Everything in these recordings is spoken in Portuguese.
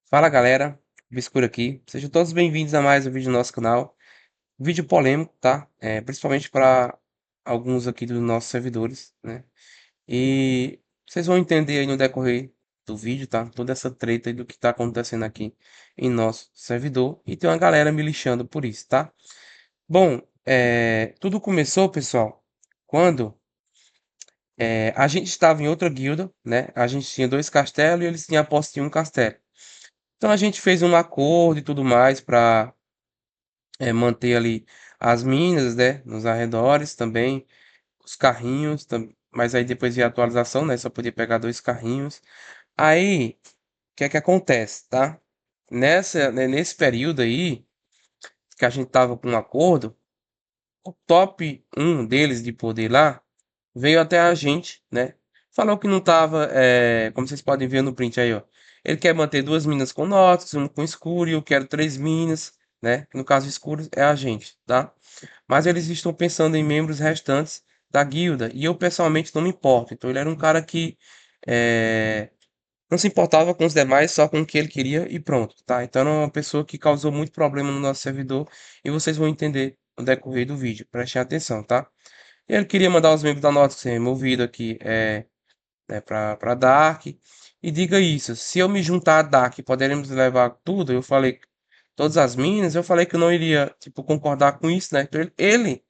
Fala galera, Obscuro aqui. Sejam todos bem-vindos a mais um vídeo do nosso canal. Vídeo polêmico, tá? Principalmente para alguns aqui dos nossos servidores, né? E vocês vão entender aí no decorrer do vídeo, tá? Toda essa treta aí do que tá acontecendo aqui em nosso servidor. E tem uma galera me lixando por isso, tá? Bom, tudo começou, pessoal, quando a gente estava em outra guilda, né? A gente tinha dois castelos e eles tinham a posse de um castelo. Então a gente fez um acordo e tudo mais para manter ali as minas, né, nos arredores também, os carrinhos, mas aí depois veio a atualização, né, só podia pegar dois carrinhos. Aí, o que é que acontece, tá? Nesse período aí, que a gente tava com um acordo, o top um deles de poder lá, veio até a gente, né? Falou que não tava, como vocês podem ver no print aí, ó. Ele quer manter duas minas com Noxus, uma com escuro, e eu quero três minas, né? No caso, escuro é a gente, tá? Mas eles estão pensando em membros restantes da guilda, e eu pessoalmente não me importo. Então ele era um cara que não se importava com os demais, só com o que ele queria e pronto, tá? Então era uma pessoa que causou muito problema no nosso servidor, e vocês vão entender no decorrer do vídeo. Prestem atenção, tá? Ele queria mandar os membros da Noxus ser removido aqui, para Dark. E diga isso, se eu me juntar a Dark, poderemos levar tudo. Eu falei todas as minas, eu falei que eu não iria, tipo, concordar com isso, né? Então ele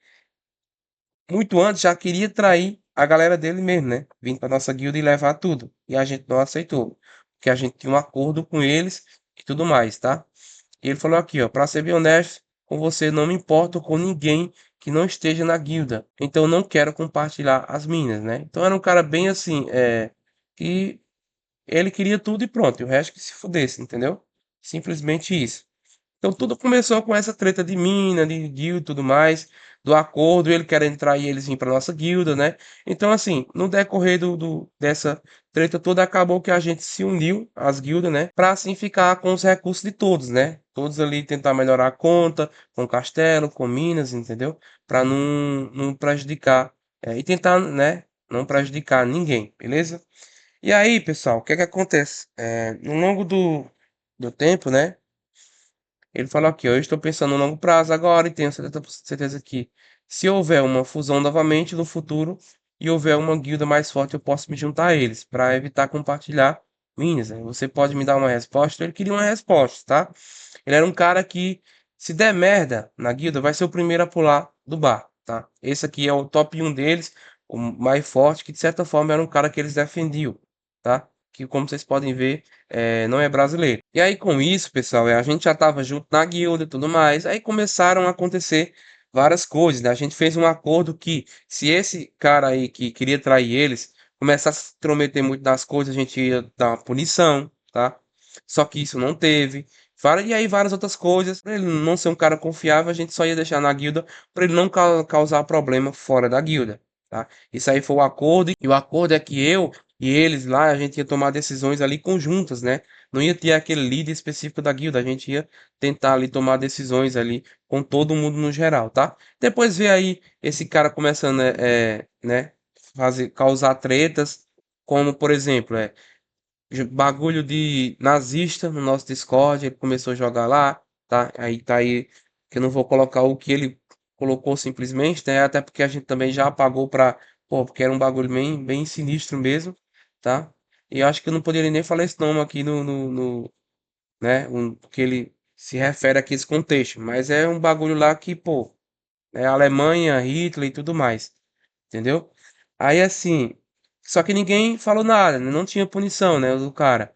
muito antes já queria trair a galera dele mesmo, né? Vindo para nossa guilda e levar tudo. E a gente não aceitou, porque a gente tinha um acordo com eles e tudo mais, tá? E ele falou aqui, ó, para ser bem honesto com você, não me importo com ninguém que não esteja na guilda. Então não quero compartilhar as minas, né? Então era um cara bem assim, que ele queria tudo e pronto, e o resto que se fudesse, entendeu? Simplesmente isso. Então tudo começou com essa treta de mina, de guilda e tudo mais, do acordo, ele querendo entrar e eles virem para nossa guilda, né? Então, assim, no decorrer dessa treta toda, acabou que a gente se uniu, as guildas, né? Para assim ficar com os recursos de todos, né? Todos ali tentar melhorar a conta, com castelo, com minas, entendeu? Para não prejudicar, e tentar, né? Não prejudicar ninguém, beleza? E aí, pessoal, o que é que acontece? No longo do tempo, né? Ele falou aqui, ó, eu estou pensando no longo prazo agora e tenho certeza que se houver uma fusão novamente no futuro e houver uma guilda mais forte, eu posso me juntar a eles para evitar compartilhar minas, né? Você pode me dar uma resposta? Ele queria uma resposta, tá? Ele era um cara que, se der merda na guilda, vai ser o primeiro a pular do bar, tá? Esse aqui é o top um deles, o mais forte, que de certa forma era um cara que eles defendiam, tá? Que, como vocês podem ver, não é brasileiro. E aí, com isso, pessoal, a gente já estava junto na guilda e tudo mais. Aí começaram a acontecer várias coisas, né? A gente fez um acordo que, se esse cara aí que queria trair eles começasse a se intrometer muito nas coisas, a gente ia dar uma punição, tá? Só que isso não teve. E aí, várias outras coisas. Pra ele não ser um cara confiável, a gente só ia deixar na guilda para ele não causar problema fora da guilda, tá? Isso aí foi o acordo. E o acordo é que eu e eles lá, a gente ia tomar decisões ali conjuntas, né? Não ia ter aquele líder específico da guilda, a gente ia tentar ali tomar decisões ali com todo mundo no geral, tá? Depois vê aí esse cara começando, né, causar tretas, como por exemplo, bagulho de nazista no nosso Discord, ele começou a jogar lá, tá? Aí tá aí que eu não vou colocar o que ele colocou simplesmente, né? Até porque a gente também já apagou pra, pô, porque era um bagulho bem sinistro mesmo, tá? E eu acho que eu não poderia nem falar esse nome aqui né? Porque ele se refere aqui a esse contexto, mas é um bagulho lá que, pô, é Alemanha, Hitler e tudo mais, entendeu? Aí assim, só que ninguém falou nada, né? Não tinha punição, né, do cara.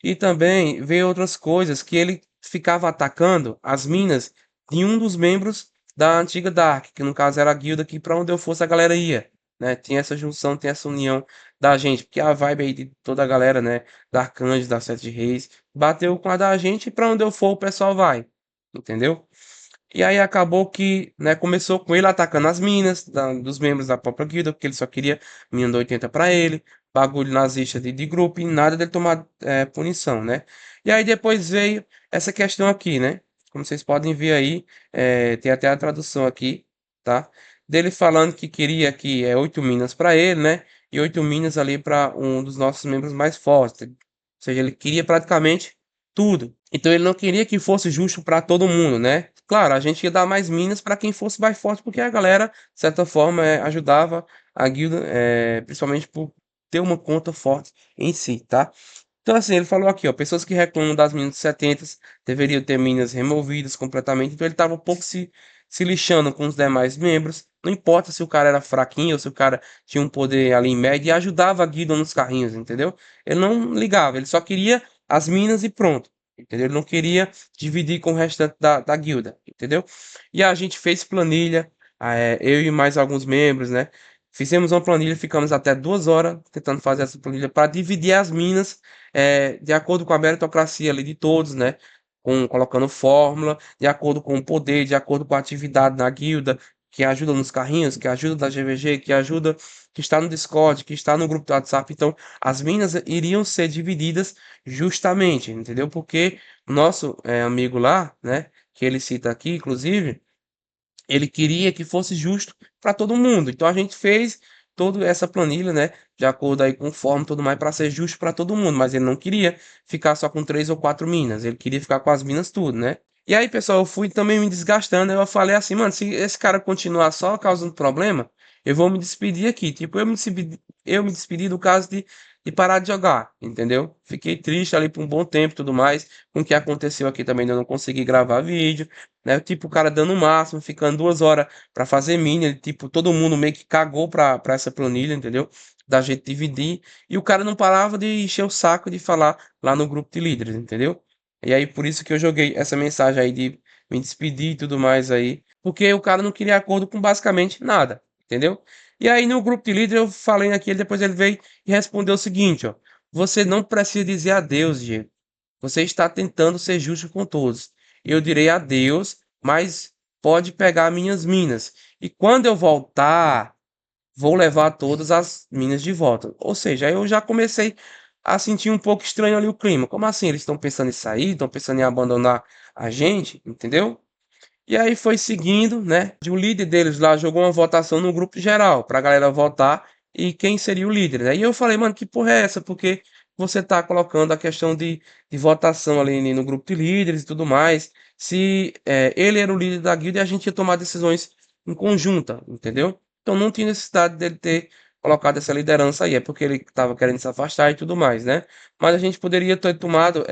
E também veio outras coisas que ele ficava atacando as minas de um dos membros da antiga Dark, que no caso era a guilda que para onde eu fosse a galera ia, né? Tinha essa junção, tem essa união da gente, porque a vibe aí de toda a galera, né, da Arcanjo, da Sete Reis, bateu com a da gente e para onde eu for o pessoal vai, entendeu? E aí acabou que, né, começou com ele atacando as minas dos membros da própria guilda, porque ele só queria mina do 80 pra ele, bagulho nazista de grupo e nada dele tomar punição, né? E aí depois veio essa questão aqui, né? Como vocês podem ver aí, tem até a tradução aqui, tá? Dele falando que queria que 8 minas pra ele, né? E 8 minas ali para um dos nossos membros mais fortes. Ou seja, ele queria praticamente tudo. Então ele não queria que fosse justo para todo mundo, né? Claro, a gente ia dar mais minas para quem fosse mais forte, porque a galera, de certa forma, ajudava a guilda, principalmente por ter uma conta forte em si, tá? Então, assim, ele falou aqui, ó, pessoas que reclamam das minas de 70 deveriam ter minas removidas completamente. Então, ele estava um pouco se lixando com os demais membros. Não importa se o cara era fraquinho ou se o cara tinha um poder ali em média e ajudava a guilda nos carrinhos, entendeu? Ele não ligava, ele só queria as minas e pronto, entendeu? Ele não queria dividir com o restante da guilda, entendeu? E a gente fez planilha, eu e mais alguns membros, né? Fizemos uma planilha, ficamos até 2 horas tentando fazer essa planilha para dividir as minas de acordo com a meritocracia ali de todos, né? Colocando fórmula, de acordo com o poder, de acordo com a atividade na guilda, que ajuda nos carrinhos, que ajuda da GVG, que ajuda, que está no Discord, que está no grupo do WhatsApp. Então, as minas iriam ser divididas justamente, entendeu? Porque o nosso amigo lá, né? Que ele cita aqui, inclusive. Ele queria que fosse justo para todo mundo. Então a gente fez toda essa planilha, né, de acordo aí com forma e tudo mais para ser justo para todo mundo, mas ele não queria ficar só com 3 ou 4 minas, ele queria ficar com as minas tudo, né? E aí, pessoal, eu fui também me desgastando, eu falei assim, mano, se esse cara continuar só causando problema, eu vou me despedir aqui. Tipo, eu me despedi do caso de parar de jogar, entendeu? Fiquei triste ali por um bom tempo e tudo mais. Com o que aconteceu aqui também, eu não consegui gravar vídeo, né? Tipo, o cara dando o máximo, ficando 2 horas pra fazer mini, tipo, todo mundo meio que cagou pra essa planilha, entendeu? Da gente dividir, e o cara não parava de encher o saco de falar lá no grupo de líderes, entendeu? E aí, por isso que eu joguei essa mensagem aí de me despedir e tudo mais aí, porque o cara não queria acordo com basicamente nada, entendeu? E aí, no grupo de líderes, eu falei naquele, depois ele veio e respondeu o seguinte, ó: você não precisa dizer adeus, Diego. Você está tentando ser justo com todos. Eu direi adeus, mas pode pegar minhas minas. E quando eu voltar, vou levar todas as minas de volta. Ou seja, aí eu já comecei a sentir um pouco estranho ali o clima. Como assim? Eles estão pensando em sair, estão pensando em abandonar a gente, entendeu? E aí foi seguindo, né? O líder deles lá jogou uma votação no grupo geral pra galera votar e quem seria o líder, né? E eu falei, mano, que porra é essa? Porque você tá colocando a questão de votação ali no grupo de líderes e tudo mais. Se ele era o líder da guilda e a gente ia tomar decisões em conjunta, entendeu? Então não tinha necessidade dele ter colocado essa liderança aí, é porque ele estava querendo se afastar e tudo mais, né? Mas a gente poderia ter tomado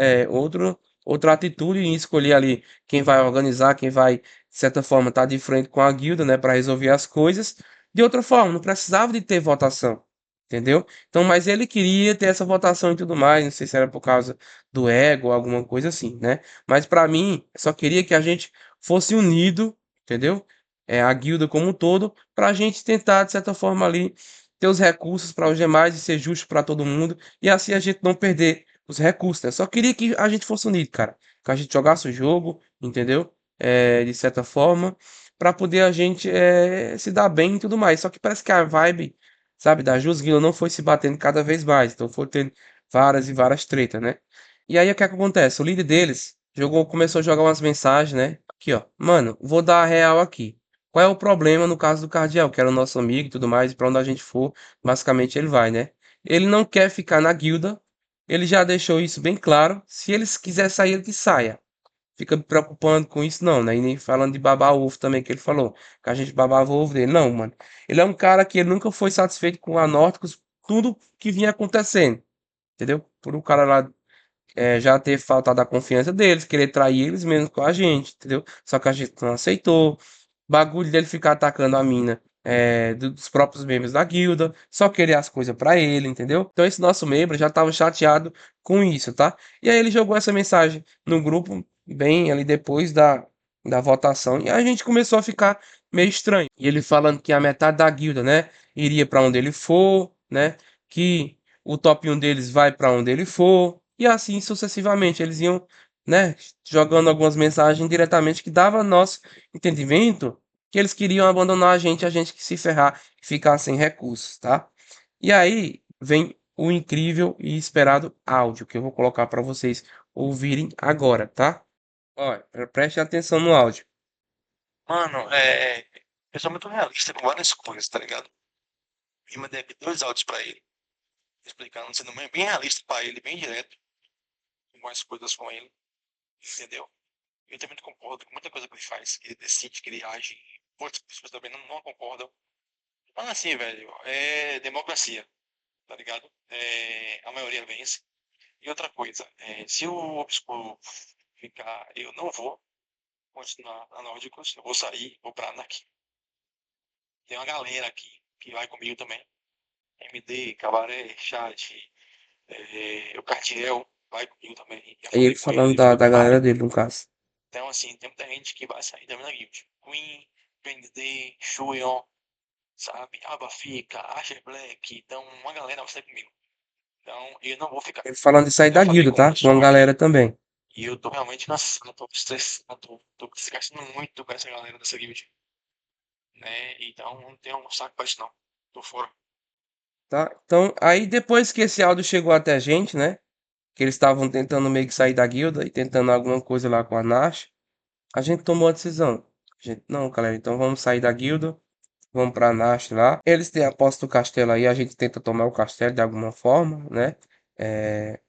outra atitude e escolher ali quem vai organizar, quem vai, de certa forma, estar de frente com a guilda, né, para resolver as coisas. De outra forma, não precisava de ter votação, entendeu? Então, mas ele queria ter essa votação e tudo mais, não sei se era por causa do ego ou alguma coisa assim, né? Mas para mim, eu só queria que a gente fosse unido, entendeu? A guilda como um todo, para a gente tentar, de certa forma, ali ter os recursos para os demais e ser justo para todo mundo, e assim a gente não perder os recursos, né? Só queria que a gente fosse unido, cara. Que a gente jogasse o jogo, entendeu? De certa forma, para poder a gente se dar bem e tudo mais. Só que parece que a vibe, sabe, da Jusguila não foi se batendo cada vez mais. Então foi tendo várias e várias tretas, né? E aí o que é que acontece? O líder deles começou a jogar umas mensagens, né? Aqui, ó. Mano, vou dar a real aqui. Qual é o problema no caso do Cardiel, que era o nosso amigo e tudo mais, e pra onde a gente for, basicamente ele vai, né? Ele não quer ficar na guilda, ele já deixou isso bem claro. Se eles quiser sair, ele que saia. Fica me preocupando com isso, não, né? E nem falando de babar ovo também, que ele falou. Que a gente babava o ovo dele. Não, mano. Ele é um cara que ele nunca foi satisfeito com a Nórdicos, tudo que vinha acontecendo. Entendeu? Por o cara lá já ter faltado a confiança deles, querer trair eles mesmo com a gente, entendeu? Só que a gente não aceitou. Bagulho dele ficar atacando a mina dos próprios membros da guilda, só querer as coisas pra ele, entendeu? Então esse nosso membro já tava chateado com isso, tá? E aí ele jogou essa mensagem no grupo, bem ali depois da votação, e a gente começou a ficar meio estranho. E ele falando que a metade da guilda, né, iria pra onde ele for, né, que o top 1 deles vai pra onde ele for, e assim sucessivamente. Eles iam, né, jogando algumas mensagens diretamente que dava nosso entendimento que eles queriam abandonar a gente que se ferrar e ficar sem recursos, tá? E aí vem o incrível e esperado áudio que eu vou colocar para vocês ouvirem agora, tá? Olha, preste atenção no áudio. Mano, eu sou muito realista com várias coisas, tá ligado? E mandei aqui 2 áudios pra ele, explicando, sendo bem realista pra ele, bem direto com as coisas com ele. entendeu? Eu também não concordo com muita coisa que ele faz, que ele decide, que ele age. Outras pessoas também não concordam. Mas assim, velho, é democracia, tá ligado? A maioria vence. E outra coisa, se o Obscuro ficar, eu não vou continuar na Nórdicos, eu vou sair, vou pra Anak. Tem uma galera aqui que vai comigo também. MD, Cabaré, Chat, o Cartiel vai comigo também. Já Aí falei ele com falando ele, falei com da o galera Caio. dele, no caso. Então, assim, tem muita gente que vai sair também na guild. Queen, PND, Shuyon, sabe? Abafica, Asher Black. Então, uma galera vai sair comigo. Então, eu não vou ficar. Ele falando de sair Já da falei guilda, com um tá? Com uma pessoal galera aqui também. e eu tô realmente cansado, tô estressado, tô desgastando muito com essa galera dessa guild, né? Então, não tenho um saco pra isso, não. Tô fora. Tá? Então, aí depois que esse áudio chegou até a gente, né? Que eles estavam tentando meio que sair da guilda e tentando alguma coisa lá com a Nash, a gente tomou a decisão. A gente, não, galera, então vamos sair da guilda, vamos pra Nash lá. Eles têm a posse do castelo aí, a gente tenta tomar o castelo de alguma forma, né? É,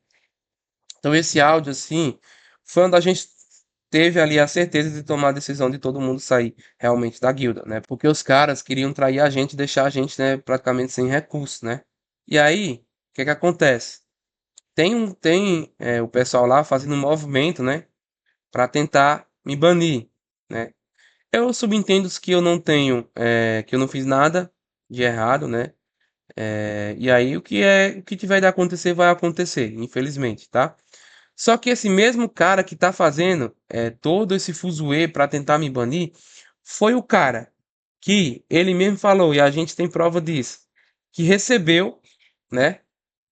então esse áudio, assim, foi onde a gente teve ali a certeza de tomar a decisão de todo mundo sair realmente da guilda, né? Porque os caras queriam trair a gente e deixar a gente, né, praticamente sem recursos, né? E aí, o que que acontece? Tem o pessoal lá fazendo um movimento, né, para tentar me banir, né? Eu subentendo que eu não tenho, que eu não fiz nada de errado, né? E aí o que tiver de acontecer vai acontecer, infelizmente, tá? Só que esse mesmo cara que tá fazendo todo esse fuzuê para tentar me banir foi o cara que ele mesmo falou, e a gente tem prova disso, que recebeu, né,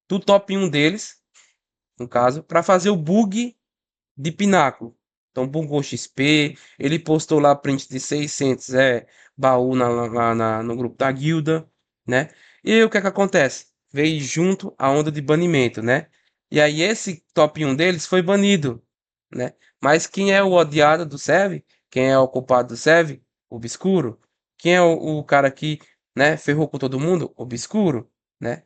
do top 1 deles, no caso, para fazer o bug de pináculo. Então, bugou XP, ele postou lá print de 600 baú no grupo da guilda, né? E aí, o que é que acontece? Veio junto a onda de banimento, né? E aí esse top 1 deles foi banido, né? Mas quem é o odiado do serve? Quem é o culpado do serve? Obscuro. Quem é o cara que, né, ferrou com todo mundo? Obscuro, né?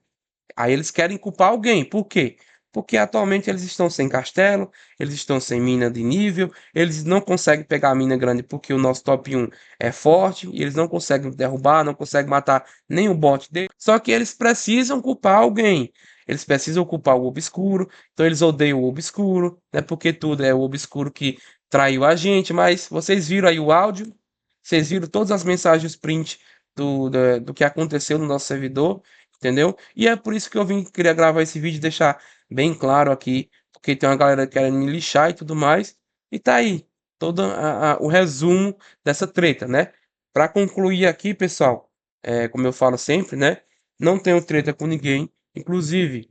Aí eles querem culpar alguém. Por quê? Porque atualmente eles estão sem castelo, eles estão sem mina de nível, eles não conseguem pegar a mina grande porque o nosso top 1 é forte, e eles não conseguem derrubar, não conseguem matar nem o bot dele. Só que eles precisam culpar alguém. Eles precisam culpar o Obscuro, então eles odeiam o Obscuro, né? Porque tudo é o Obscuro que traiu a gente, mas vocês viram aí o áudio, vocês viram todas as mensagens print do que aconteceu no nosso servidor, entendeu? E é por isso que eu vim queria gravar esse vídeo e deixar bem claro aqui, porque tem uma galera querendo me lixar e tudo mais. E tá aí todo o resumo dessa treta, né? Para concluir aqui, pessoal, como eu falo sempre, né? Não tenho treta com ninguém. Inclusive,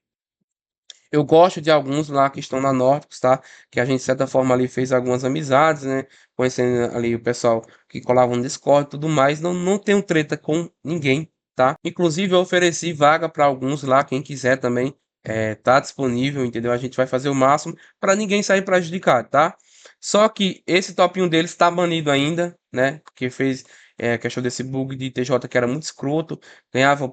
eu gosto de alguns lá que estão na Nórdicos, tá? Que a gente, de certa forma, ali fez algumas amizades, né? Conhecendo ali o pessoal que colava no Discord e tudo mais. Não tenho treta com ninguém, tá? Inclusive, eu ofereci vaga para alguns lá, quem quiser também, tá disponível, entendeu? A gente vai fazer o máximo para ninguém sair prejudicado, tá? Só que esse top 1 deles tá banido ainda, né? Porque fez questão desse bug de TJ que era muito escroto, ganhava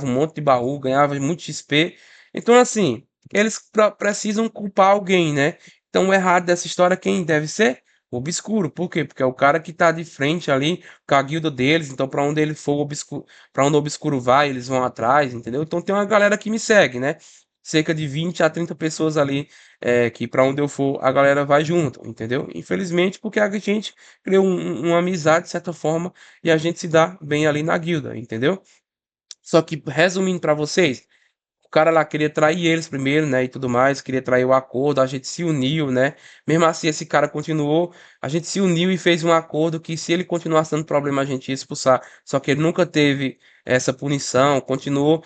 um monte de baú, ganhava muito XP. Então, assim, eles precisam culpar alguém, né? Então, o errado dessa história, quem deve ser? O Obscuro. Por quê? Porque é o cara que tá de frente ali com a guilda deles. Então, para onde ele for, para onde o Obscuro vai, eles vão atrás, entendeu? Então, tem uma galera que me segue, né? Cerca de 20 a 30 pessoas ali, que para onde eu for, a galera vai junto, entendeu? Infelizmente, porque a gente criou uma amizade, de certa forma, e a gente se dá bem ali na guilda, entendeu? Só que, resumindo para vocês, o cara lá queria trair eles primeiro, né, e tudo mais, queria trair o acordo, a gente se uniu, né? Mesmo assim, esse cara continuou, a gente se uniu e fez um acordo que se ele continuasse dando problema, a gente ia expulsar. Só que ele nunca teve essa punição, continuou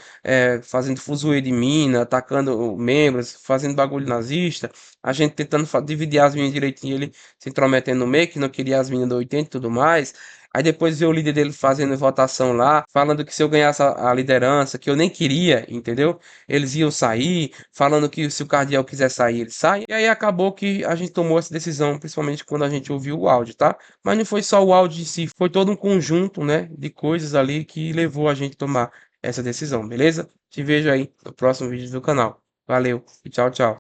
fazendo fuzuê de mina, atacando membros, fazendo bagulho nazista, a gente tentando dividir as minas direitinho, ele se intrometendo no meio, que não queria as minas do 80 e tudo mais. Aí depois veio o líder dele fazendo votação lá, falando que se eu ganhasse a liderança, que eu nem queria, entendeu? Eles iam sair, falando que se o Cardiel quiser sair, ele sai. E aí acabou que a gente tomou essa decisão, principalmente quando a gente ouviu o áudio, tá? Mas não foi só o áudio em si, foi todo um conjunto, né, de coisas ali que levou a gente a tomar essa decisão, beleza? Te vejo aí no próximo vídeo do canal. Valeu e tchau, tchau.